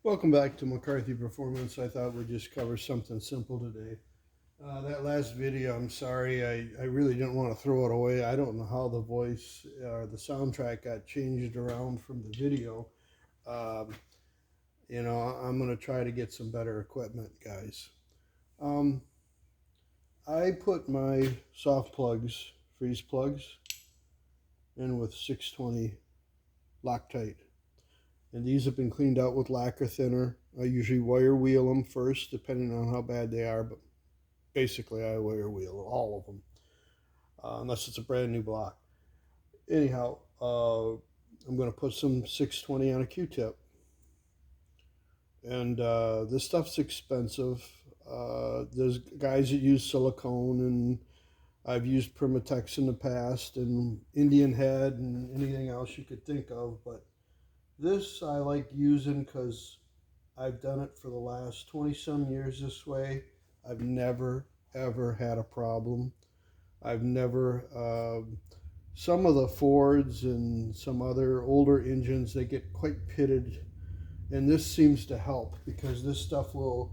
Welcome back to McCarthy Performance. I thought we'd just cover something simple today. That last video, I'm sorry, I really didn't want to throw it away. I don't know how the voice or the soundtrack got changed around from the video. Um, I'm going to try to get some better equipment, guys. Um, I put my soft plugs, freeze plugs, in with 620 Loctite. And these have been cleaned out with lacquer thinner. I usually wire wheel them first, depending on how bad they are, but basically I wire wheel all of them, unless it's a brand new block. Anyhow, I'm going to put some 620 on a Q-tip, and this stuff's expensive. There's guys that use silicone, and I've used Primatex in the past, and Indian Head, and anything else you could think of. But this I like using because I've done it for the last 20 some years this way. I've never ever had a problem. I've never some of the Fords and some other older engines, they get quite pitted, and this seems to help because this stuff will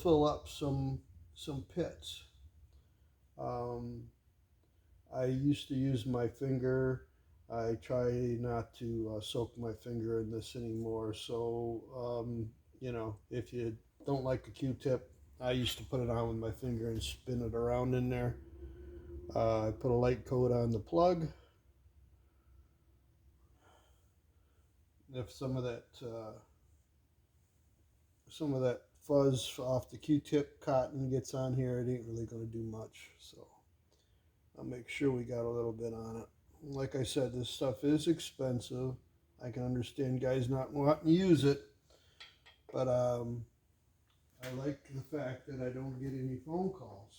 fill up some pits. Um, I used to use my finger. I try not to soak my finger in this anymore. So if you don't like a Q-tip, I used to put it on with my finger and spin it around in there. I put a light coat on the plug. If some of that fuzz off the Q-tip cotton gets on here, it ain't really going to do much. So I'll make sure we got a little bit on it. Like I said, this stuff is expensive. I can understand guys not wanting to use it, but I like the fact that I don't get any phone calls.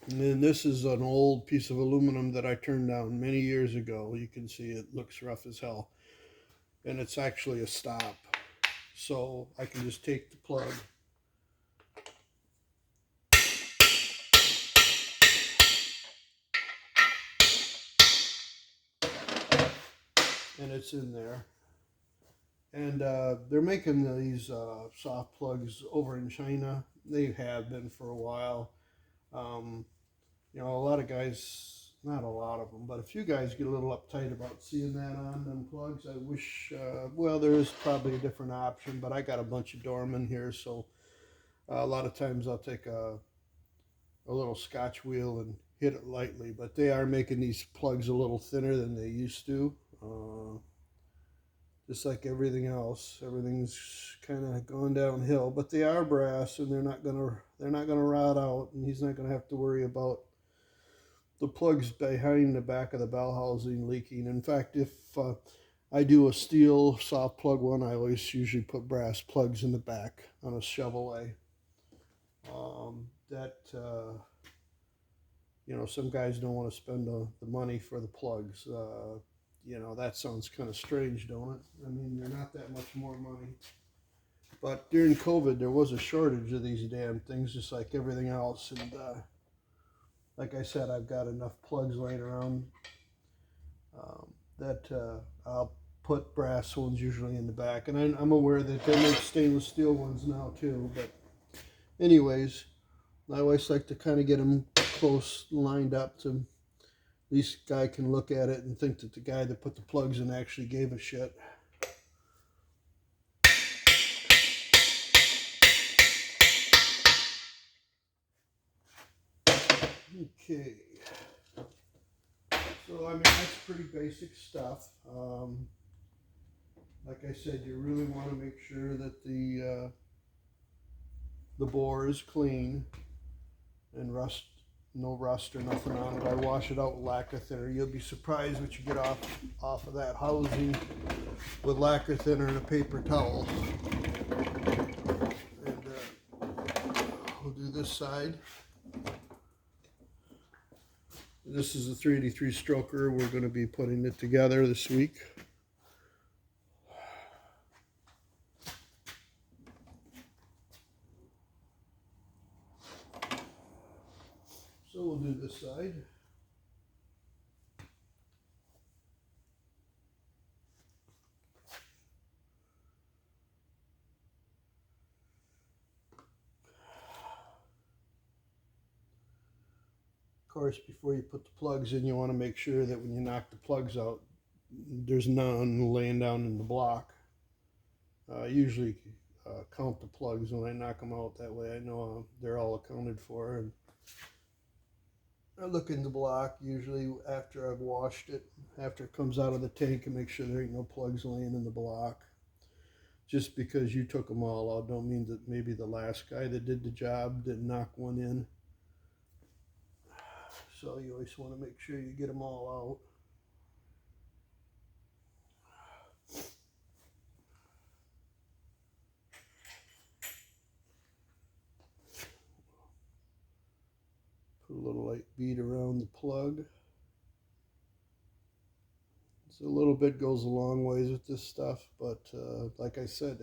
And then this is an old piece of aluminum that I turned down many years ago. You can see it looks rough as hell. And it's actually a stop. So I can just take the plug and it's in there. And they're making these soft plugs over in China. They have been for a while. Um, a lot of guys, not a lot of them, but a few guys get a little uptight about seeing that on them plugs. I wish, well, there is probably a different option, but I got a bunch of Dorman here, so a lot of times I'll take a little Scotch wheel and hit it lightly. But they are making these plugs a little thinner than they used to. Just like everything else, everything's kind of going downhill. But they are brass, and they're not gonna rot out, and he's not gonna have to worry about the plugs behind the back of the bell housing leaking. In fact, if I do a steel soft plug one, I always usually put brass plugs in the back on a Chevrolet. That some guys don't want to spend the money for the plugs. That sounds kind of strange, don't it? I mean, they're not that much more money. But during COVID, there was a shortage of these damn things, just like everything else. And like I said, I've got enough plugs laying around that I'll put brass ones usually in the back. And I'm aware that they make stainless steel ones now too. But anyways, I always like to kind of get them close, lined up to at least guy can look at it and think that the guy that put the plugs in actually gave a shit. Okay. So, I mean, that's pretty basic stuff. Like I said, you really want to make sure that the bore is clean and no rust or nothing on it. I wash it out with lacquer thinner. You'll be surprised what you get off of that housing with lacquer thinner and a paper towel. And we'll do this side. This is a 383 stroker. We're going to be putting it together this week. So we'll do this side. course, before you put the plugs in, you want to make sure that when you knock the plugs out, there's none laying down in the block. Usually count the plugs when I knock them out. That way I know they're all accounted for. And I look in the block usually after I've washed it, after it comes out of the tank, and make sure there ain't no plugs laying in the block. Just because you took them all out don't mean that maybe the last guy that did the job didn't knock one in. So you always want to make sure you get them all out. Put a little light bead around the plug. So a little bit goes a long ways with this stuff, but like I said,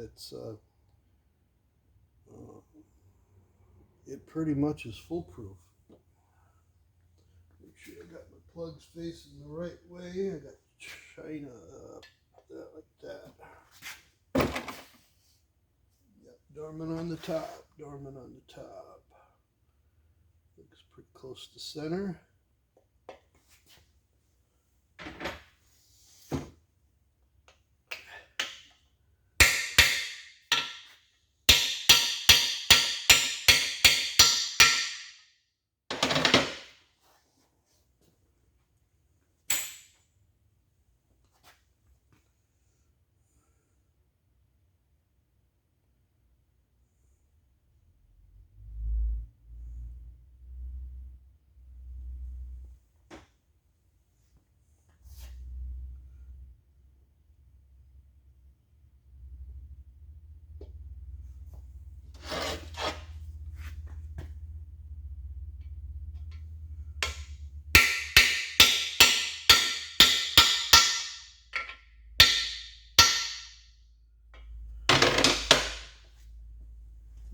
it pretty much is foolproof. Make sure I got my plugs facing the right way. I got China like that. Yep, dormant on the top, dormant on the top. Looks pretty close to center.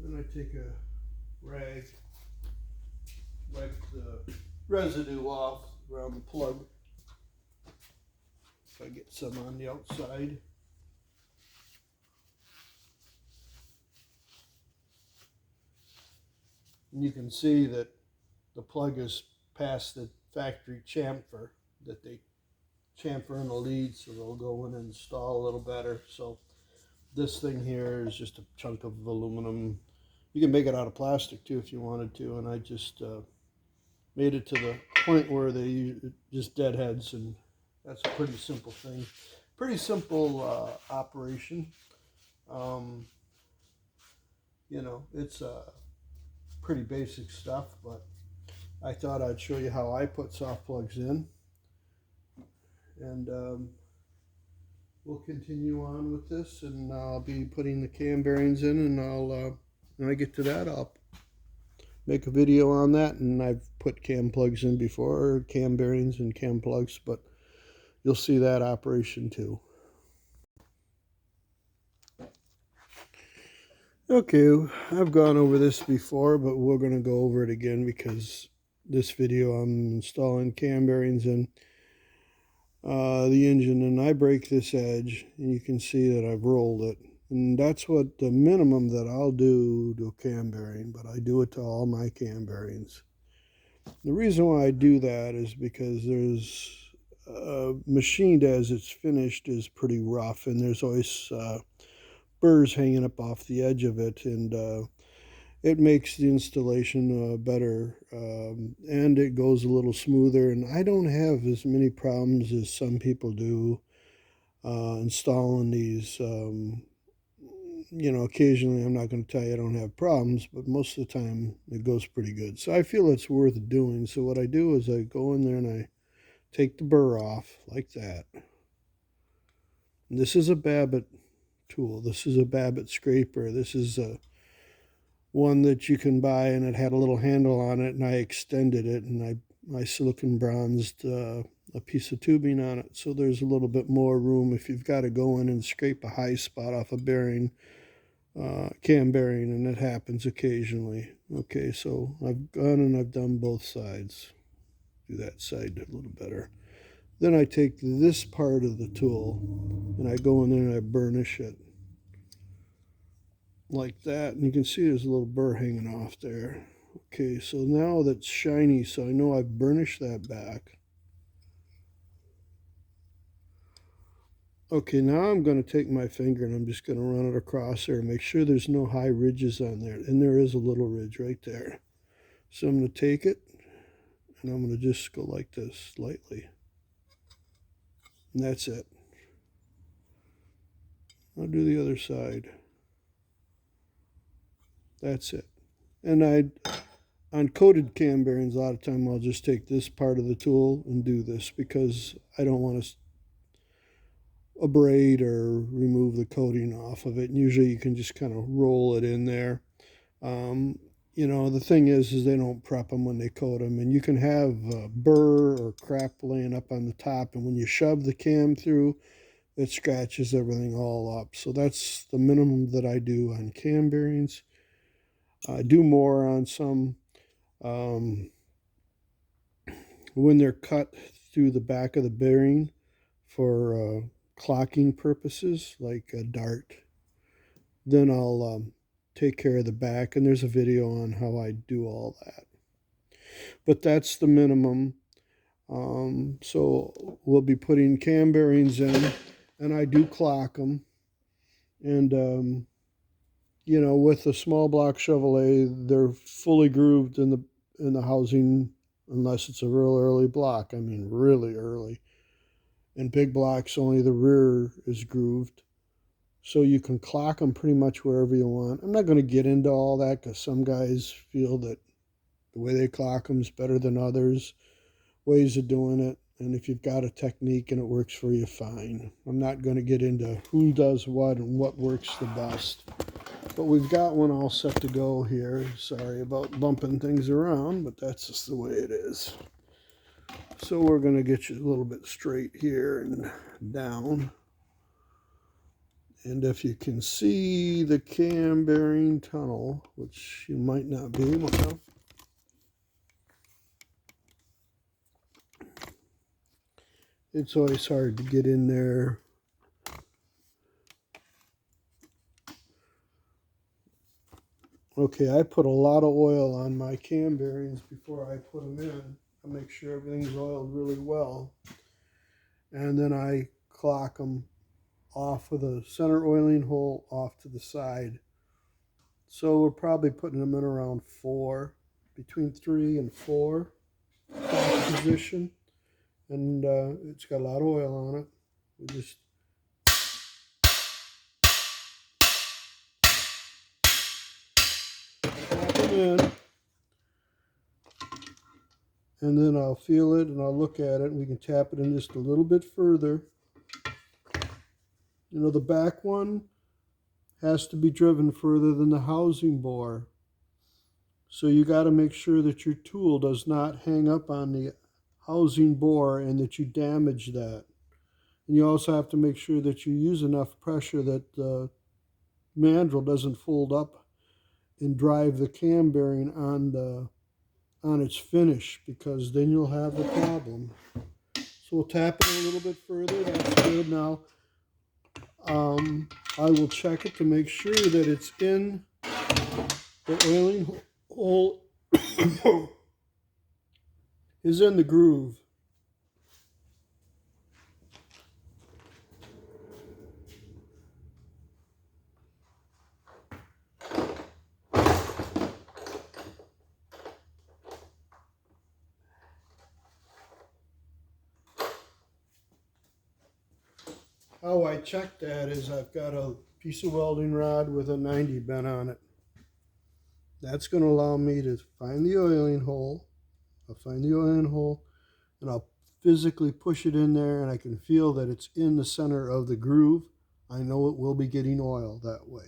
Then I take a rag, wipe the residue off around the plug. If I get some on the outside. And you can see that the plug is past the factory chamfer, that they chamfer in the lead so they'll go in and install a little better. So this thing here is just a chunk of aluminum. You can make it out of plastic too if you wanted to, and I just made it to the point where they use just deadheads, and that's a pretty simple thing. Pretty simple operation. You know, it's pretty basic stuff, but I thought I'd show you how I put soft plugs in, and we'll continue on with this, and I'll be putting the cam bearings in, and I'll when I get to that, I'll make a video on that. And I've put cam plugs in before, cam bearings and cam plugs, but you'll see that operation too. Okay, I've gone over this before, but we're going to go over it again because this video I'm installing cam bearings in the engine, and I break this edge, and you can see that I've rolled it. And that's what the minimum that I'll do to a cam bearing, but I do it to all my cam bearings. The reason why I do that is because there's machined as it's finished is pretty rough, and there's always burrs hanging up off the edge of it, and it makes the installation better, and it goes a little smoother. And I don't have as many problems as some people do installing these. You know, occasionally, I'm not going to tell you I don't have problems, but most of the time it goes pretty good. So I feel it's worth doing. So what I do is I go in there and I take the burr off like that. And this is a Babbitt tool. This is a Babbitt scraper. This is one that you can buy, and it had a little handle on it, and I extended it, and I silicon bronzed a piece of tubing on it, so there's a little bit more room if you've got to go in and scrape a high spot off a bearing, cam bearing, and it happens occasionally. Okay, so I've gone and I've done both sides. Do that side a little better. Then I take this part of the tool and I go in there and I burnish it like that, and you can see there's a little burr hanging off there. Okay, so now that's shiny, so I know I've burnished that back. Okay, now I'm going to take my finger and I'm just going to run it across there and make sure there's no high ridges on there. And there is a little ridge right there. So I'm going to take it and I'm going to just go like this lightly. And that's it. I'll do the other side. That's it. And on coated cam bearings, a lot of time I'll just take this part of the tool and do this because I don't want to abrade or remove the coating off of it. And usually you can just kind of roll it in there. You know, the thing is they don't prep them when they coat them, and you can have burr or crap laying up on the top, and when you shove the cam through, it scratches everything all up. So that's the minimum that I do on cam bearings. I do more on some when they're cut through the back of the bearing for clocking purposes, like a dart. Then I'll take care of the back, and there's a video on how I do all that. But that's the minimum. So we'll be putting cam bearings in, and I do clock them. And you know, with the small block Chevrolet, they're fully grooved in the housing, unless it's a real early block. I mean, really early. In big blocks, only the rear is grooved. So you can clock them pretty much wherever you want. I'm not going to get into all that because some guys feel that the way they clock them is better than others. Ways of doing it. And if you've got a technique and it works for you, fine. I'm not going to get into who does what and what works the best. But we've got one all set to go here. Sorry about bumping things around, but that's just the way it is. So we're going to get you a little bit straight here and down. And if you can see the cam bearing tunnel, which you might not be able to, it's always hard to get in there. Okay, I put a lot of oil on my cam bearings before I put them in to make sure everything's oiled really well. And then I clock them off with a center oiling hole off to the side. So we're probably putting them in around 4, between 3 and 4 position. And it's got a lot of oil on it. We just tap them in, and then I'll feel it and I'll look at it, and we can tap it in just a little bit further. You know, the back one has to be driven further than the housing bore. So you got to make sure that your tool does not hang up on the housing bore and that you damage that. And you also have to make sure that you use enough pressure that the mandrel doesn't fold up and drive the cam bearing on its finish, because then you'll have a problem. So we'll tap it a little bit further. That's good. Now I will check it to make sure that it's in the oiling hole is in the groove. How I check that is I've got a piece of welding rod with a 90 bent on it. That's going to allow me to find the oiling hole. I'll find the oiling hole and I'll physically push it in there, and I can feel that it's in the center of the groove. I know it will be getting oil that way.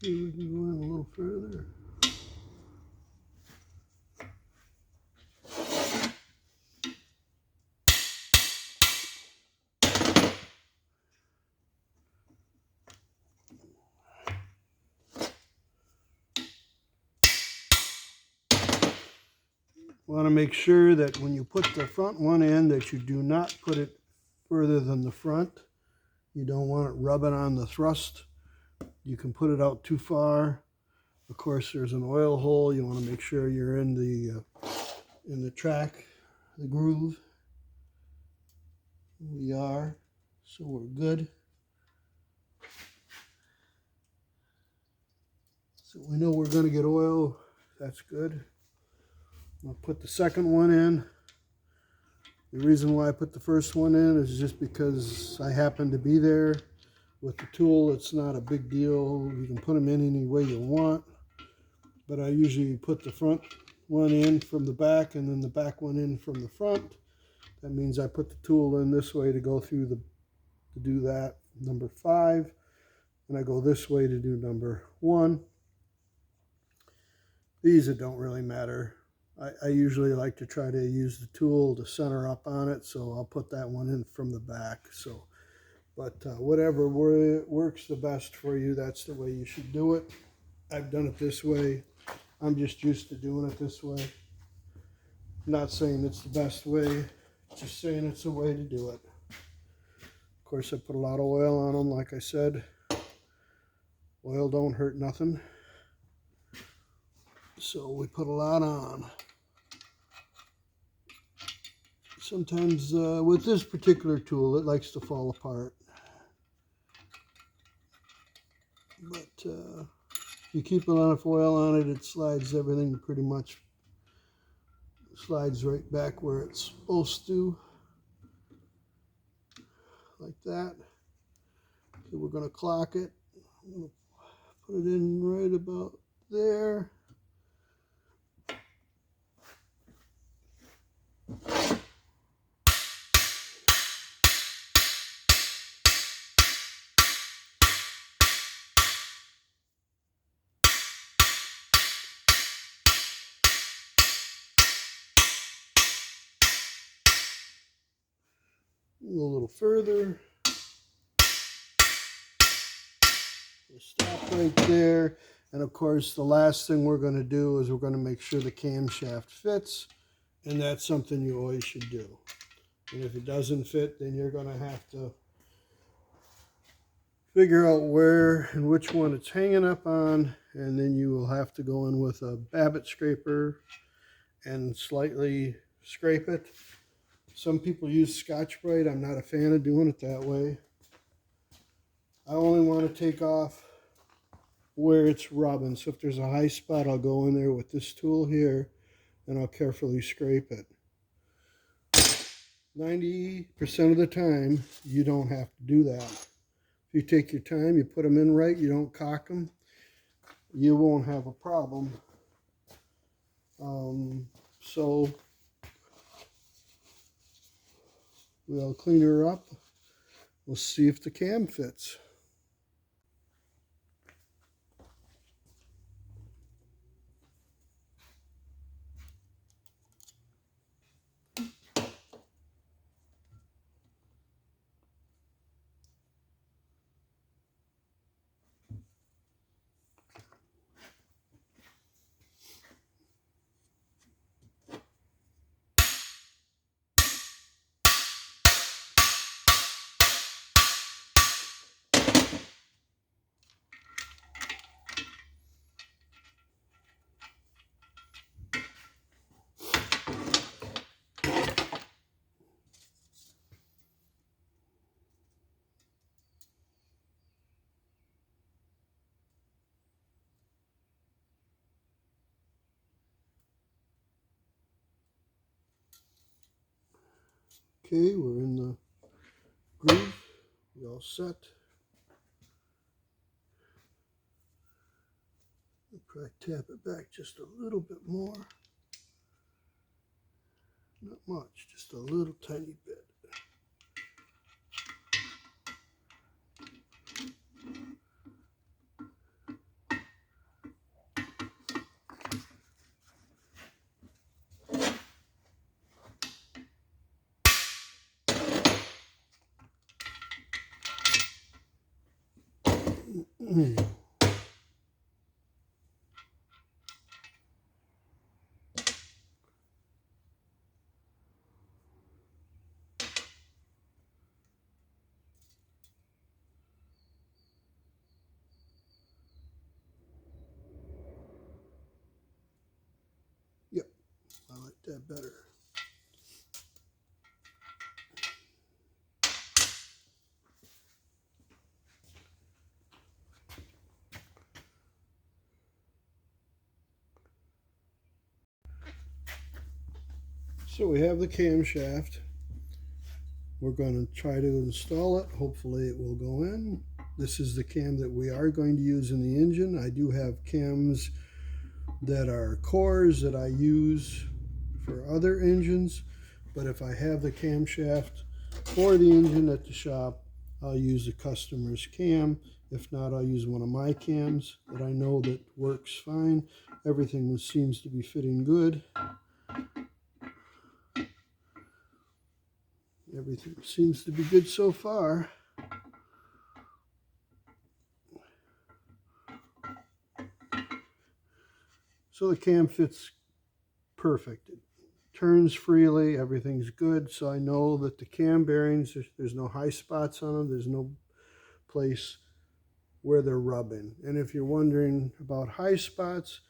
Here we can go in a little further. Want to make sure that when you put the front one in that you do not put it further than the front. You don't want it rubbing on the thrust. You can put it out too far. Of course, there's an oil hole. You want to make sure you're in the track, the groove. We are, so we're good. So we know we're going to get oil. That's good. I'll put the second one in. The reason why I put the first one in is just because I happen to be there. With the tool, it's not a big deal. You can put them in any way you want. But I usually put the front one in from the back and then the back one in from the front. That means I put the tool in this way to go through to do that, number 5. And I go this way to do number 1. These, it don't really matter. I usually like to try to use the tool to center up on it, so I'll put that one in from the back. So, but whatever works the best for you, that's the way you should do it. I've done it this way. I'm just used to doing it this way. Not saying it's the best way, just saying it's a way to do it. Of course, I put a lot of oil on them, like I said. Oil don't hurt nothing. So we put a lot on. Sometimes with this particular tool, it likes to fall apart. But if you keep enough oil on it, it slides everything pretty much. Slides right back where it's supposed to. Like that. Okay, we're going to clock it. I'm going to put it in right about there. A little further. We'll stop right there. And of course, the last thing we're going to do is we're going to make sure the camshaft fits. And that's something you always should do. And if it doesn't fit, then you're going to have to figure out where and which one it's hanging up on. And then you will have to go in with a Babbitt scraper and slightly scrape it. Some people use Scotch-Brite. I'm not a fan of doing it that way. I only want to take off where it's rubbing. So if there's a high spot, I'll go in there with this tool here and I'll carefully scrape it. 90% of the time, you don't have to do that. If you take your time, you put them in right, you don't cock them, you won't have a problem. So we'll clean her up. We'll see if the cam fits. Okay, we're in the groove. We're all set. I'll probably tap it back just a little bit more. Not much, just a little tiny bit. Yep, I like that better. So we have the camshaft. We're going to try to install it. Hopefully it will go in. This is the cam that we are going to use in the engine. I do have cams that are cores that I use for other engines, but if I have the camshaft for the engine at the shop, I'll use the customer's cam. If not, I'll use one of my cams that I know that works fine. Everything seems to be fitting good. Everything seems to be good so far. So the cam fits perfect. It turns freely, everything's good. So I know that the cam bearings, there's no high spots on them. There's no place where they're rubbing. And if you're wondering about high spots,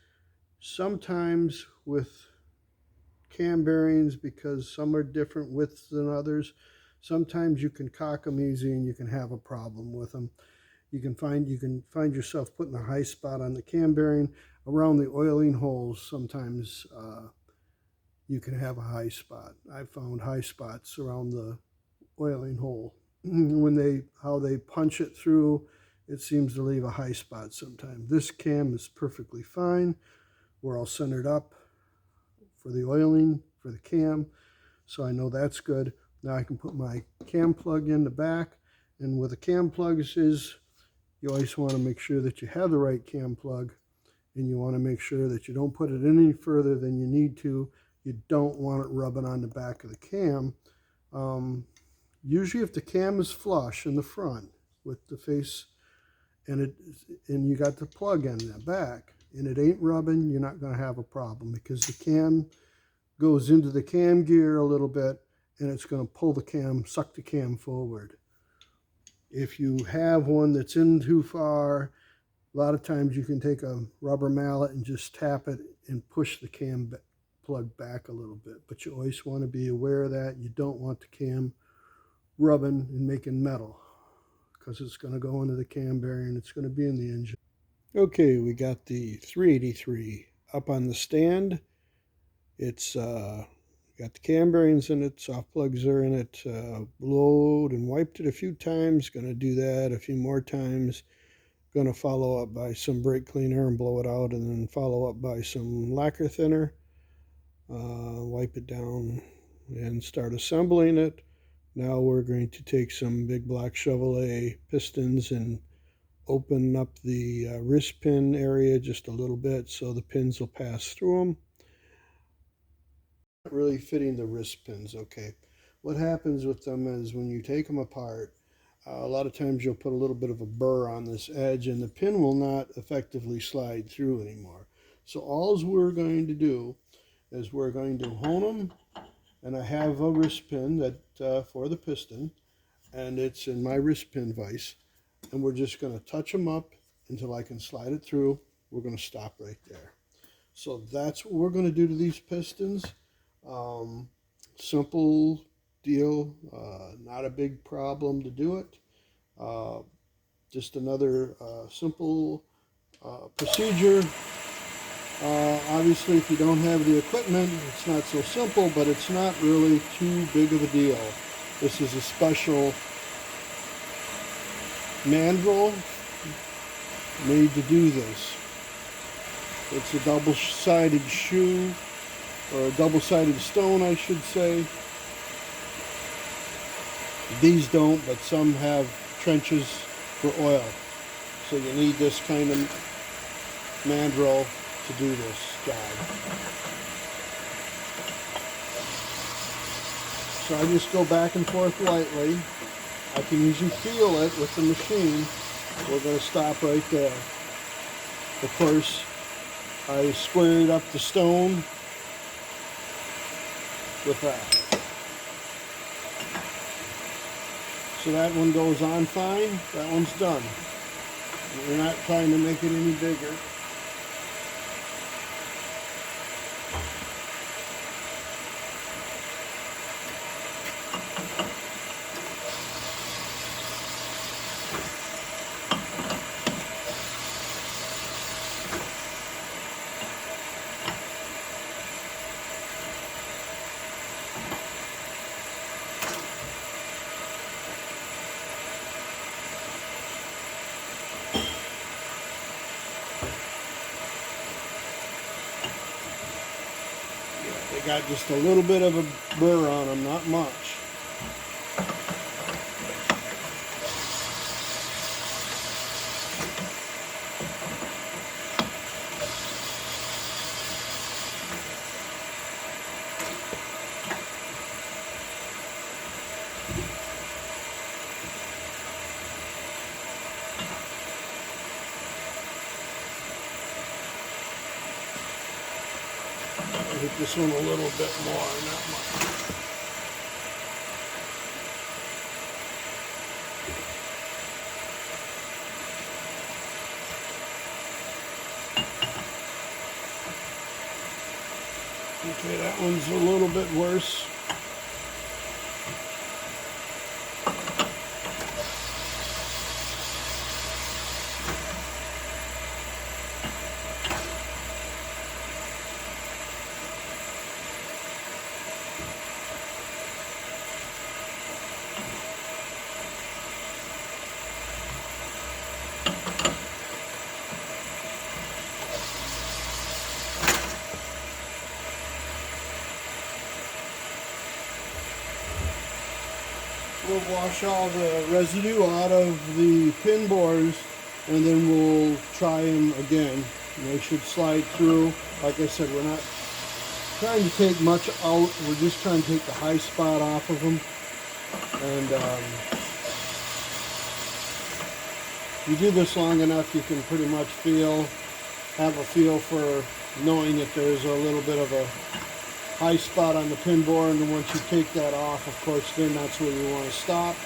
sometimes with cam bearings, because some are different widths than others, sometimes you can cock them easy and you can have a problem with them. You can find yourself putting a high spot on the cam bearing around the oiling holes. Sometimes you can have a high spot. I found high spots around the oiling hole. How they punch it through, it seems to leave a high spot sometimes. This cam is perfectly fine. We're all centered up for the oiling for the cam, so I know that's good. Now I can put my cam plug in the back, and with the cam plugs is you always want to make sure that you have the right cam plug, and you want to make sure that you don't put it any further than you need to. You don't want it rubbing on the back of the cam. Usually if the cam is flush in the front with the face and you got the plug in the back and it ain't rubbing, you're not going to have a problem, because the cam goes into the cam gear a little bit and it's going to pull the cam, suck the cam forward. If you have one that's in too far, a lot of times you can take a rubber mallet and just tap it and push the cam plug back a little bit. But you always want to be aware of that. You don't want the cam rubbing and making metal, because it's going to go into the cam bearing and it's going to be in the engine. Okay, we got the 383 up on the stand. It's got the cam bearings in it, soft plugs are in it. Blowed and wiped it a few times. Going to do that a few more times. Going to follow up by some brake cleaner and blow it out, and then follow up by some lacquer thinner. Wipe it down and start assembling it. Now we're going to take some big black Chevrolet pistons and open up the wrist pin area just a little bit so the pins will pass through them. Not really fitting the wrist pins. Okay, what happens with them is when you take them apart, a lot of times you'll put a little bit of a burr on this edge and the pin will not effectively slide through anymore. So all we're going to do is we're going to hone them, and I have a wrist pin that for the piston, and it's in my wrist pin vise, and we're just going to touch them up until I can slide it through. We're going to stop right there. So that's what we're going to do to these pistons. Simple deal, not a big problem to do it. Just another simple procedure. Obviously, if you don't have the equipment, it's not so simple, but it's not really too big of a deal. This is a special mandrel made to do this. It's a double-sided shoe, or a double-sided stone, I should say. These don't, but some have trenches for oil. So you need this kind of mandrel to do this job. So I just go back and forth lightly. I can usually feel it with the machine. We're going to stop right there. Of course, I squared up the stone with that. So that one goes on fine. That one's done. We're not trying to make it any bigger. They got just a little bit of a burr on them, not much. Hit this one a little bit more, not much. Okay, that one's a little bit worse. We'll wash all the residue out of the pin bores and then we'll try them again. And they should slide through. Like I said, we're not trying to take much out. We're just trying to take the high spot off of them. And you do this long enough, you can pretty much have a feel for knowing that there's a little bit of a high spot on the pin bore, and then once you take that off, of course, then that's where you want to stop.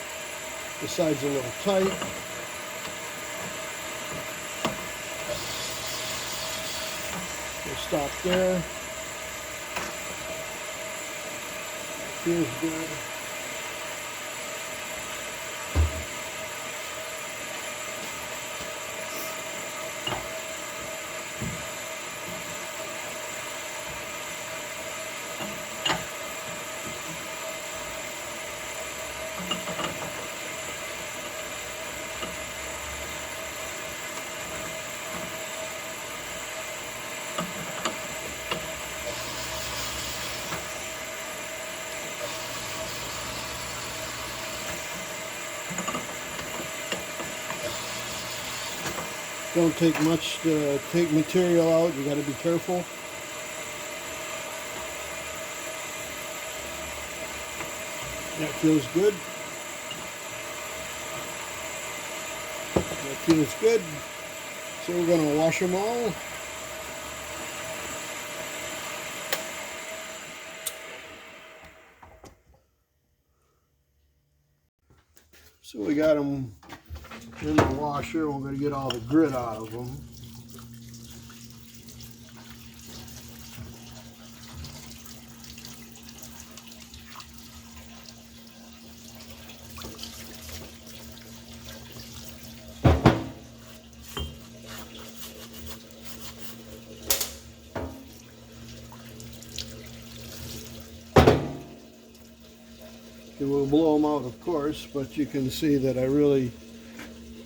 The side's a little tight. We'll stop there. Feels good. Don't take much to take material out. You got to be careful. That feels good. That feels good. So we're going to wash them all. So we got them in the washer. We're going to get all the grit out of them. And we'll blow them out, of course, but you can see that I really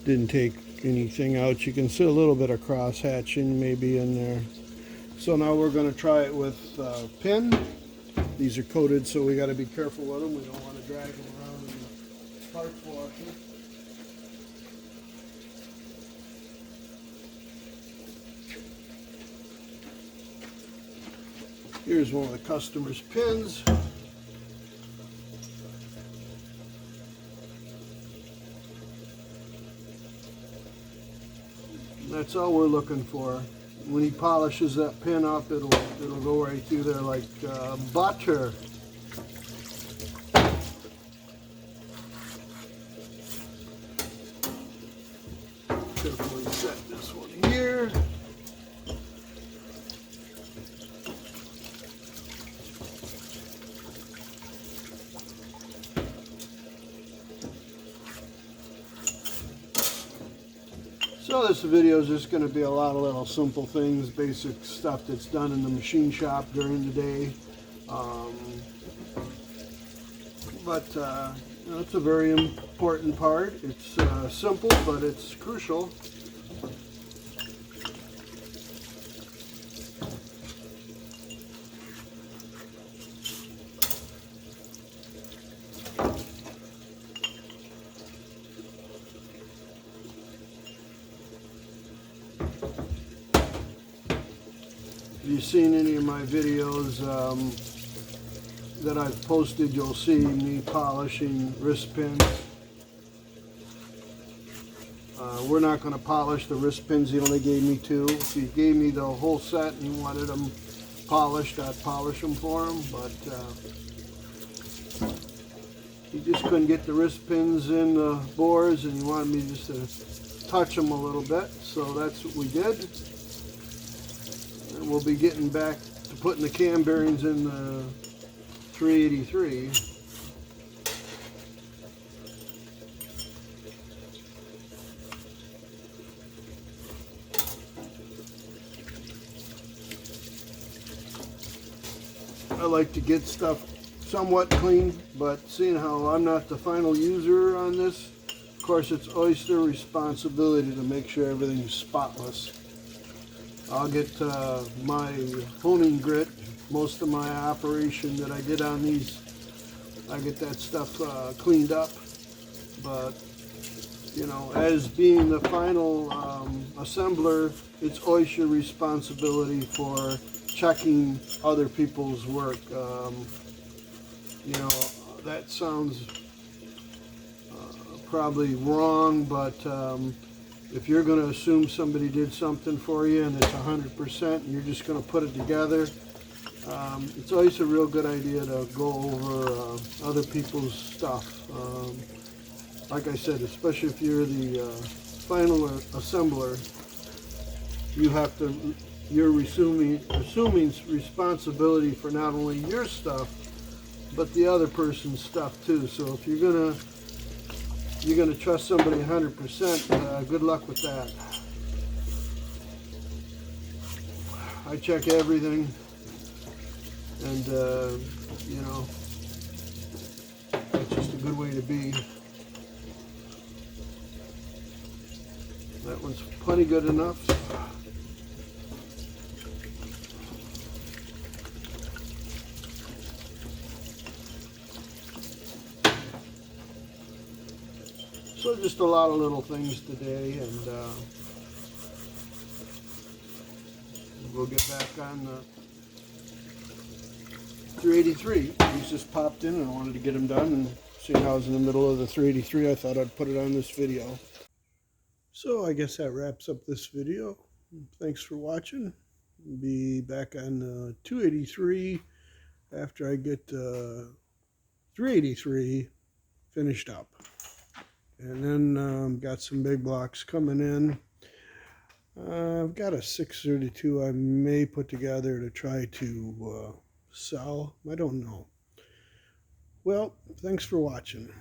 didn't take anything out. You can see a little bit of cross hatching maybe in there. So now we're going to try it with pin. These are coated, so we got to be careful with them. We don't want to drag them around in the parts washer. Here's one of the customer's pins. That's all we're looking for. When he polishes that pin up, it'll go right through there like butter. Carefully set this one here. So this video is just going to be a lot of little simple things, basic stuff that's done in the machine shop during the day. But you know, it's a very important part. It's simple, but it's crucial. If you've seen any of my videos that I've posted, you'll see me polishing wrist pins. We're not going to polish the wrist pins. He only gave me 2. If he gave me the whole set and he wanted them polished, I'd polish them for him. But he just couldn't get the wrist pins in the bores, and he wanted me just to touch them a little bit. So that's what we did. And we'll be getting back to putting the cam bearings in the 383. I like to get stuff somewhat clean, but seeing how I'm not the final user on this, of course it's Oyster responsibility to make sure everything's spotless. I'll get my honing grit, most of my operation that I did on these, I get that stuff cleaned up. But you know, as being the final assembler, it's Oyster responsibility for checking other people's work. You know, that sounds probably wrong, but if you're going to assume somebody did something for you and it's 100% and you're just going to put it together, it's always a real good idea to go over other people's stuff. Like I said, especially if you're the final assembler, you're assuming responsibility for not only your stuff, but the other person's stuff too. So if you're gonna trust somebody 100%, good luck with that. I check everything, and you know, that's just a good way to be. That one's plenty good enough. So just a lot of little things today, and we'll get back on the 383. These just popped in and I wanted to get them done, and seeing how I was in the middle of the 383, I thought I'd put it on this video. So I guess that wraps up this video. Thanks for watching. Be back on 283 after I get 383 finished up. And then got some big blocks coming in. I've got a 632 I may put together to try to sell. I don't know. Well, thanks for watching.